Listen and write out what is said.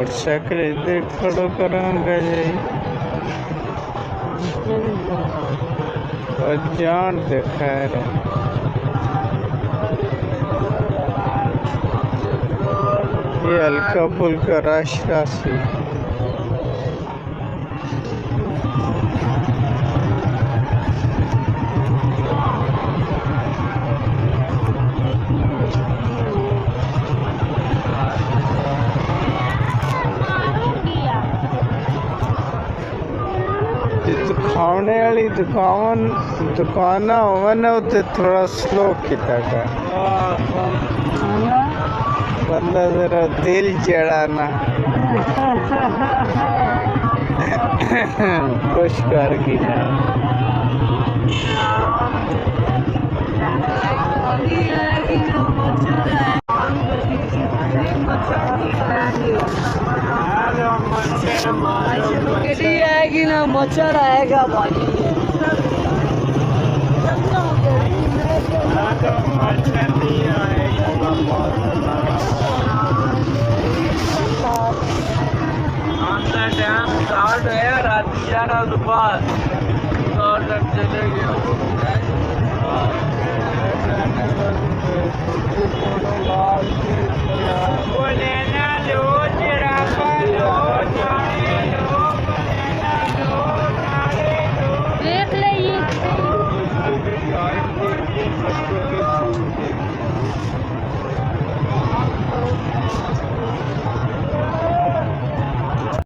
motorcycle इधर खड़ो करांगा जाई और जान देखा रहा ये हल्का फुल्का राशि खाने वाली दुकान होवन उते थोड़ा स्लो किता का बंदा जरा दिल चढ़ाना खुश कर की आएगी ना मच्छर आएगा भाई रात 11 दोपहर